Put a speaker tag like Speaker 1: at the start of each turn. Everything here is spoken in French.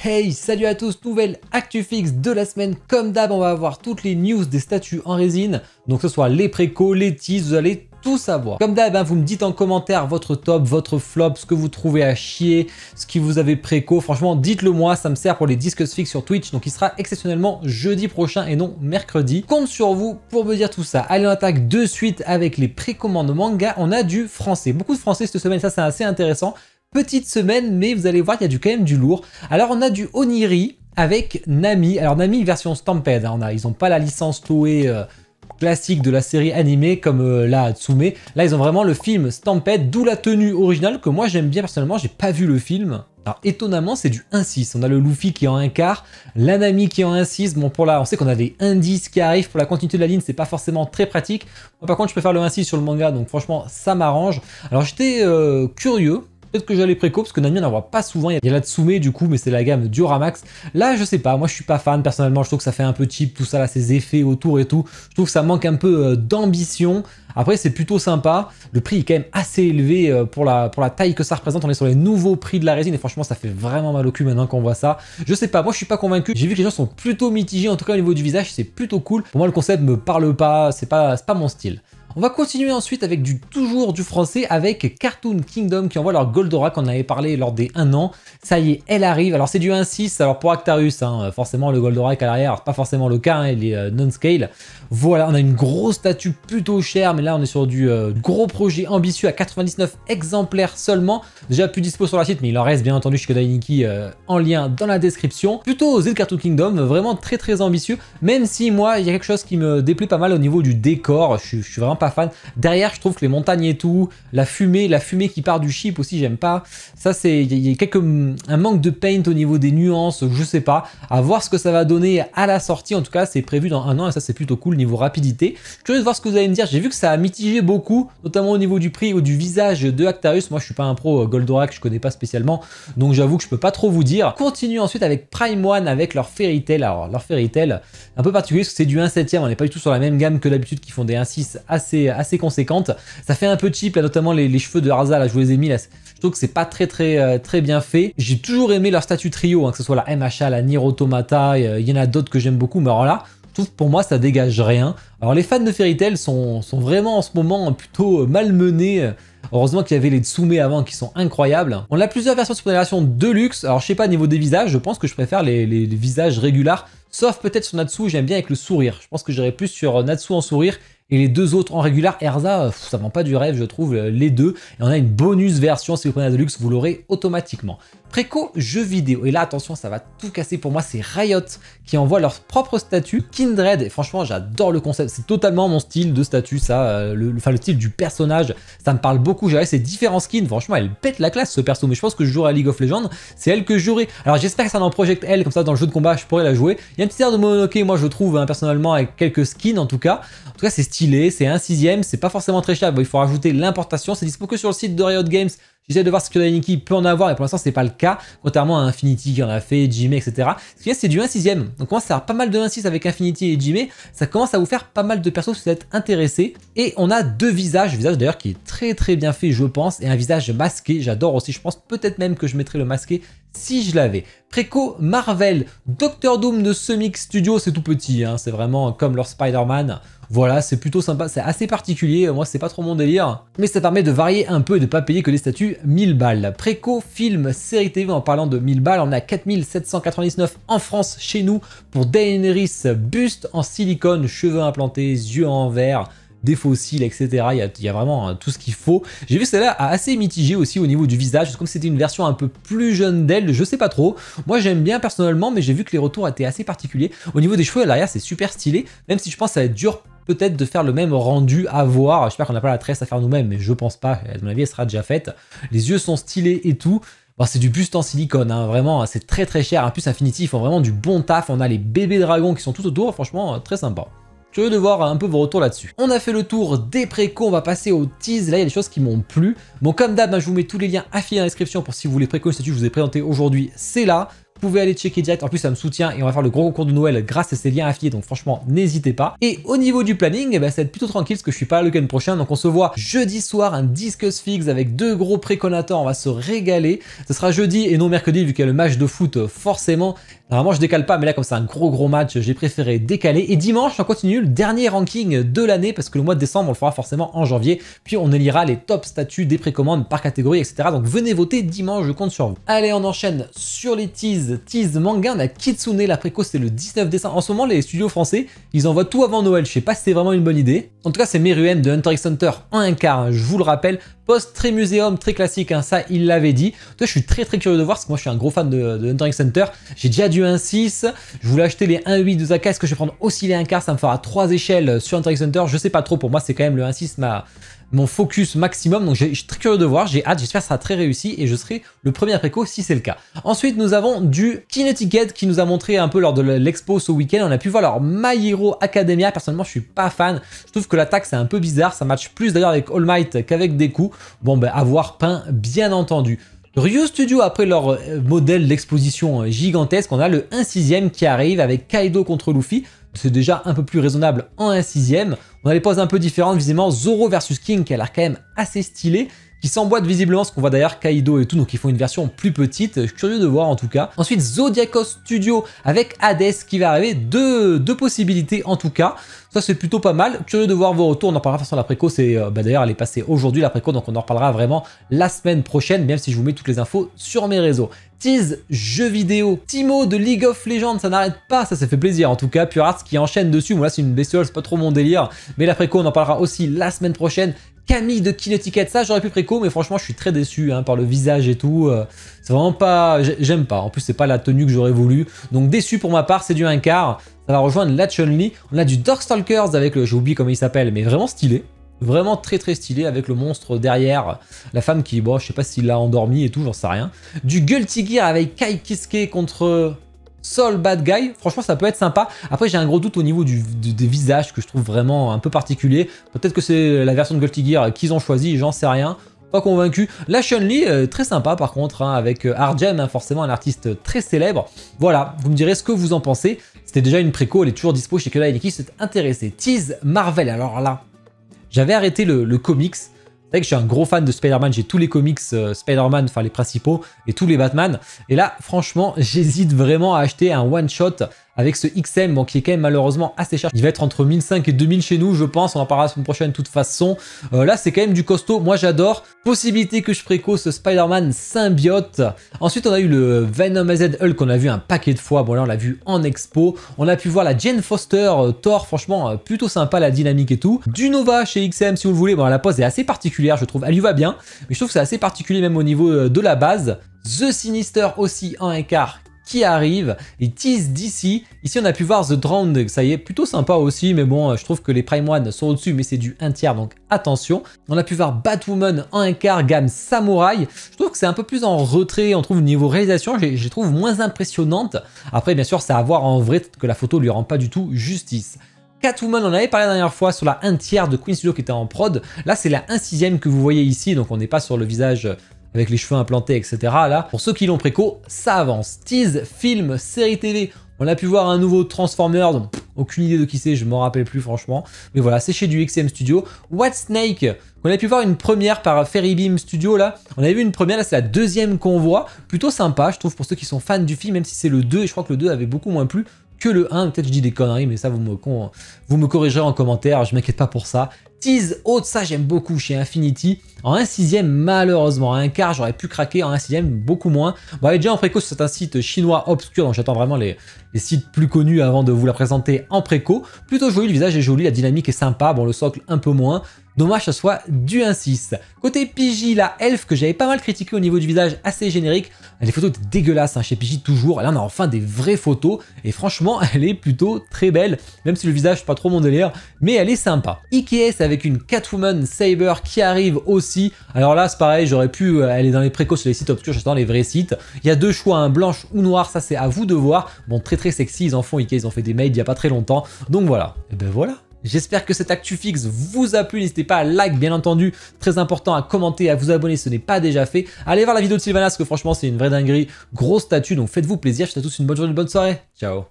Speaker 1: Hey, salut à tous, nouvelle actu fixe de la semaine. Comme d'hab, on va avoir toutes les news des statues en résine. Donc que ce soit les précos, les teas, vous allez tout savoir. Comme d'hab, vous me dites en commentaire votre top, votre flop, ce que vous trouvez à chier, ce qui vous avez préco. Franchement, dites-le moi, ça me sert pour les disques fixes sur Twitch. Donc il sera exceptionnellement jeudi prochain et non mercredi. Compte sur vous pour me dire tout ça. Allez, on attaque de suite avec les précommandes manga. On a du français. Beaucoup de français cette semaine, ça c'est assez intéressant. Petite semaine, mais vous allez voir, il y a quand même du lourd. Alors, on a du Oniri avec Nami. Alors, Nami version Stampede. Hein, ils n'ont pas la licence Toei classique de la série animée comme là, Tsume. Là, ils ont vraiment le film Stampede, d'où la tenue originale que moi, j'aime bien personnellement. J'ai pas vu le film. Alors, étonnamment, c'est du 1-6. On a le Luffy qui est en 1 quart, la Nami qui est en 1-6. Bon, pour là, on sait qu'on a des indices qui arrivent. Pour la continuité de la ligne, c'est pas forcément très pratique. Moi, par contre, je préfère le 1-6 sur le manga, donc franchement, ça m'arrange. Alors, j'étais curieux. Peut-être que j'allais préco, parce que Nami on n'en voit pas souvent. Il y a la Tsume du coup, mais c'est la gamme Dioramax. Là, je sais pas, moi je suis pas fan personnellement. Je trouve que ça fait un peu cheap, tout ça, là, ces effets autour et tout. Je trouve que ça manque un peu d'ambition. Après, c'est plutôt sympa. Le prix est quand même assez élevé pour la taille que ça représente. On est sur les nouveaux prix de la résine et franchement, ça fait vraiment mal au cul maintenant qu'on voit ça. Je sais pas, moi je suis pas convaincu. J'ai vu que les gens sont plutôt mitigés, en tout cas au niveau du visage, c'est plutôt cool. Pour moi, le concept me parle pas, c'est pas mon style. On va continuer ensuite avec toujours du français avec Cartoon Kingdom qui envoie leur Goldorak, on avait parlé lors des 1 an. Ça y est, elle arrive. Alors c'est du 1-6, alors pour Actarus, hein, forcément le Goldorak à l'arrière, c'est pas forcément le cas, hein, il est non-scale. Voilà, on a une grosse statue plutôt chère, mais là on est sur du gros projet ambitieux à 99 exemplaires seulement. Déjà plus dispo sur la site, mais il en reste bien entendu chez Kodai Niki en lien dans la description. Plutôt osé le Cartoon Kingdom, vraiment très ambitieux, même si moi il y a quelque chose qui me déplaît pas mal au niveau du décor, je suis vraiment pas fan. Derrière, je trouve que les montagnes et tout, la fumée qui part du chip aussi, j'aime pas. Ça, il y a un manque de paint au niveau des nuances, je sais pas. À voir ce que ça va donner à la sortie. En tout cas, c'est prévu dans 1 an et ça, c'est plutôt cool niveau rapidité. Je suis curieux de voir ce que vous allez me dire. J'ai vu que ça a mitigé beaucoup, notamment au niveau du prix ou du visage de Actarus. Moi, je suis pas un pro Goldorak, je connais pas spécialement, donc j'avoue que je peux pas trop vous dire. Continue ensuite avec Prime One avec leur Fairy Tail. Alors, leur Fairy Tail, un peu particulier parce que c'est du 1/7. On n'est pas du tout sur la même gamme que d'habitude qui font des 1/6 assez conséquentes. Ça fait un peu cheap, là, notamment les cheveux de Arza, là, je vous les ai mis, là, je trouve que c'est pas très bien fait. J'ai toujours aimé leur statut trio, hein, que ce soit la MHA, la Nier Automata, il y en a d'autres que j'aime beaucoup, mais alors là, je trouve que pour moi, ça dégage rien. Alors les fans de Fairy Tail sont vraiment en ce moment plutôt malmenés. Heureusement qu'il y avait les Tsume avant qui sont incroyables. On a plusieurs versions de génération de luxe. Alors je sais pas, niveau des visages, je pense que je préfère les visages régulars, sauf peut-être sur Natsu, j'aime bien avec le sourire. Je pense que j'irais plus sur Natsu en sourire. Et les deux autres en régular, Erza, ça vend pas du rêve, je trouve, les deux. Et on a une bonus version, si vous prenez la Deluxe, vous l'aurez automatiquement. Préco jeux vidéo. Et là, attention, ça va tout casser pour moi. C'est Riot qui envoie leur propre statut, Kindred. Et franchement, j'adore le concept. C'est totalement mon style de statut, ça. Le style du personnage, ça me parle beaucoup. J'ai ces différents skins. Franchement, elle pète la classe, ce perso. Mais je pense que je jouerai à League of Legends. C'est elle que je jouerai. Alors, j'espère que ça en projette elle, comme ça, dans le jeu de combat, je pourrais la jouer. Il y a un petit air de Mononoke, moi, je trouve, hein, personnellement, avec quelques skins, en tout cas. En tout cas, c'est stylé. C'est un 6ème. C'est pas forcément très cher. Bon, il faut rajouter l'importation. C'est dispo que sur le site de Riot Games. J'essaie de voir ce que Niki peut en avoir et pour l'instant c'est pas le cas, contrairement à Infinity qui en a fait, Jimmy, etc. Ce qu'il y a, c'est du 1/6ème. Donc commence à avoir pas mal de 1/6 avec Infinity et Jimmy, ça commence à vous faire pas mal de persos si vous êtes intéressés. Et on a deux visages, visage d'ailleurs qui est très bien fait je pense, et un visage masqué, j'adore aussi, je pense peut-être même que je mettrais le masqué si je l'avais. Préco Marvel, Doctor Doom de Semic Studio, c'est tout petit, hein, c'est vraiment comme leur Spider-Man. Voilà, c'est plutôt sympa, c'est assez particulier, moi c'est pas trop mon délire, mais ça permet de varier un peu et de pas payer que les statuts 1000 balles. Préco, film, série TV, en parlant de 1000 balles, on a 4799 en France chez nous pour Daenerys, buste en silicone, cheveux implantés, yeux en verre, des fossiles, etc. Il y a vraiment tout ce qu'il faut. J'ai vu que celle-là a assez mitigé aussi au niveau du visage, comme c'était une version un peu plus jeune d'elle, je sais pas trop. Moi j'aime bien personnellement, mais j'ai vu que les retours étaient assez particuliers. Au niveau des cheveux à l'arrière, c'est super stylé, même si je pense que ça va être dur peut-être de faire le même rendu à voir. J'espère qu'on n'a pas la tresse à faire nous-mêmes, mais je pense pas. À mon avis, elle sera déjà faite. Les yeux sont stylés et tout. Bon, c'est du buste en silicone, hein, vraiment, c'est très cher. En plus, Infinity, ils font vraiment du bon taf. On a les bébés dragons qui sont tout autour, franchement, très sympa. Curieux de voir un peu vos retours là-dessus. On a fait le tour des précos, on va passer au tease. Là, il y a des choses qui m'ont plu. Bon, comme d'hab, je vous mets tous les liens affiliés dans la description pour si vous voulez préco une statue que je vous ai présenté aujourd'hui, c'est là. pouvez aller checker direct. En plus, ça me soutient et on va faire le gros concours de Noël grâce à ces liens affiliés. Donc franchement, n'hésitez pas. Et au niveau du planning, eh ben, ça va être plutôt tranquille parce que je suis pas là le week-end prochain. Donc on se voit jeudi soir, un Discuss Figs avec 2 gros préconateurs. On va se régaler. Ce sera jeudi et non mercredi vu qu'il y a le match de foot forcément. Normalement, je décale pas, mais là, comme c'est un gros match, j'ai préféré décaler. Et dimanche, on continue le dernier ranking de l'année parce que le mois de décembre, on le fera forcément en janvier. Puis on élira les top statuts des précommandes par catégorie, etc. Donc venez voter dimanche, je compte sur vous. Allez, on enchaîne sur les tease manga. On a Kitsune, la préco, c'est le 19 décembre. En ce moment, les studios français, ils envoient tout avant Noël. Je sais pas si c'est vraiment une bonne idée. En tout cas, c'est Meruem de Hunter x Hunter en un quart, hein, je vous le rappelle. Post très muséum, très classique, hein, ça il l'avait dit. Toi, je suis très curieux de voir parce que moi je suis un gros fan de Hunter x Hunter. J'ai déjà du 1.6, je voulais acheter les 1.8 de Zaka. Est-ce que je vais prendre aussi les 1 quart? Ça me fera 3 échelles sur Hunter x Hunter. Je sais pas trop, pour moi c'est quand même le 1.6 mon focus maximum, donc je suis très curieux de voir, j'ai hâte, j'espère que ça sera très réussi et je serai le premier préco si c'est le cas. Ensuite, nous avons du Kinetiquette qui nous a montré un peu lors de l'expo ce week-end. On a pu voir leur My Hero Academia. Personnellement, je suis pas fan. Je trouve que l'attaque c'est un peu bizarre, ça match plus d'ailleurs avec All Might qu'avec Deku. Bon, ben, à voir peint, bien entendu. Ryu Studio, après leur modèle d'exposition gigantesque, on a le 1/6 qui arrive avec Kaido contre Luffy. C'est déjà un peu plus raisonnable en 1/6. On a les poses un peu différentes, visiblement Zoro versus King qui a l'air quand même assez stylé, qui s'emboîte visiblement, ce qu'on voit d'ailleurs Kaido et tout, donc ils font une version plus petite, je suis curieux de voir en tout cas. Ensuite Zodiacos Studio avec Hades qui va arriver, deux possibilités en tout cas, ça c'est plutôt pas mal, curieux de voir vos retours, on en parlera sur la préco, d'ailleurs elle est passée aujourd'hui la préco, donc on en reparlera vraiment la semaine prochaine, même si je vous mets toutes les infos sur mes réseaux. Tease jeux vidéo, Timo de League of Legends, ça n'arrête pas, ça fait plaisir en tout cas. Pure Arts qui enchaîne dessus, bon là c'est une bestiole, c'est pas trop mon délire, mais la préco on en parlera aussi la semaine prochaine. Camille de Kinetiquette, ça j'aurais pu préco, mais franchement je suis très déçu hein, par le visage et tout, c'est vraiment pas, j'aime pas, en plus c'est pas la tenue que j'aurais voulu, donc déçu pour ma part, c'est du 1 quart, ça va rejoindre la Chun-Li. On a du Darkstalkers avec le, j'ai oublié comment il s'appelle, mais vraiment stylé. Vraiment très stylé avec le monstre derrière, la femme qui, bon je sais pas s'il l'a endormi et tout, j'en sais rien. Du Guilty Gear avec Kai Kiske contre Soul Bad Guy, franchement ça peut être sympa. Après j'ai un gros doute au niveau des visages que je trouve vraiment un peu particulier. Peut-être que c'est la version de Guilty Gear qu'ils ont choisi, j'en sais rien. Pas convaincu. La Chun-Li, très sympa par contre, hein, avec Arjem, hein, forcément un artiste très célèbre. Voilà, vous me direz ce que vous en pensez. C'était déjà une préco, elle est toujours dispo chez Kyoda qui s'est intéressé. Tease Marvel, alors là... J'avais arrêté le comics. C'est vrai que je suis un gros fan de Spider-Man. J'ai tous les comics Spider-Man, enfin les principaux, et tous les Batman. Et là, franchement, j'hésite vraiment à acheter un one-shot avec ce XM, bon, qui est quand même malheureusement assez cher. Il va être entre 1500 et 2000 chez nous, je pense. On en parlera la semaine prochaine de toute façon. Là, c'est quand même du costaud. Moi, j'adore. Possibilité que je préco ce Spider-Man symbiote. Ensuite, on a eu le Venom AZ Hulk qu'on a vu un paquet de fois. Bon, là, on l'a vu en expo. On a pu voir la Jane Foster Thor. Franchement, plutôt sympa, la dynamique et tout. Du Nova chez XM, si vous le voulez. Bon, la pose est assez particulière, je trouve. Elle lui va bien. Mais je trouve que c'est assez particulier même au niveau de la base. The Sinister aussi en 1 quart qui arrive, et Tease d'ici. Ici on a pu voir The Drowned, ça y est, plutôt sympa aussi, mais bon, je trouve que les Prime One sont au-dessus, mais c'est du 1 tiers, donc attention. On a pu voir Batwoman en 1 quart, gamme Samouraï. Je trouve que c'est un peu plus en retrait, on trouve niveau réalisation, je les trouve moins impressionnantes. Après, bien sûr, c'est à voir en vrai, que la photo lui rend pas du tout justice. Catwoman, on avait parlé la dernière fois sur la 1 tiers de Queen Studio qui était en prod. Là, c'est la 1/6 que vous voyez ici, donc on n'est pas sur le visage avec les cheveux implantés, etc. Là, pour ceux qui l'ont préco, ça avance. Tease, film, série TV. On a pu voir un nouveau Transformers, donc aucune idée de qui c'est, je m'en rappelle plus franchement. Mais voilà, c'est chez du XM Studio. What Snake, on a pu voir une première par Fairy Beam Studio là. On avait vu une première, là c'est la deuxième qu'on voit. Plutôt sympa, je trouve, pour ceux qui sont fans du film, même si c'est le 2, et je crois que le 2 avait beaucoup moins plu que le 1. Peut-être je dis des conneries, mais ça vous me corrigerez en commentaire, je m'inquiète pas pour ça. Tease haute, ça j'aime beaucoup chez Infinity. En 1/6 malheureusement, en 1 quart j'aurais pu craquer, en 1/6 beaucoup moins. Bon, elle est déjà en préco, c'est un site chinois obscur, donc j'attends vraiment les sites plus connus avant de vous la présenter en préco. Plutôt joli, le visage est joli, la dynamique est sympa, bon le socle un peu moins. Dommage que ça soit du 1/6. Côté Pidgey, la Elf que j'avais pas mal critiqué au niveau du visage assez générique. Les photos étaient dégueulasses hein, chez Pidgey toujours. Là on a enfin des vraies photos et franchement elle est plutôt très belle. Même si le visage c'est pas trop mon délire, mais elle est sympa. IKS avec une Catwoman Saber qui arrive aussi. Alors là c'est pareil, j'aurais pu aller dans les précos sur les sites obscurs, j'attends les vrais sites. Il y a deux choix, un blanche ou noir, ça c'est à vous de voir. Bon très sexy, ils en font IKS, ils ont fait des maids il y a pas très longtemps. Donc voilà. Et ben voilà. J'espère que cette actu fixe vous a plu. N'hésitez pas à like, bien entendu. Très important, à commenter, à vous abonner si ce n'est pas déjà fait. Allez voir la vidéo de Sylvanas, parce que franchement, c'est une vraie dinguerie. Grosse statue, donc faites-vous plaisir. Je vous souhaite à tous une bonne journée, une bonne soirée. Ciao.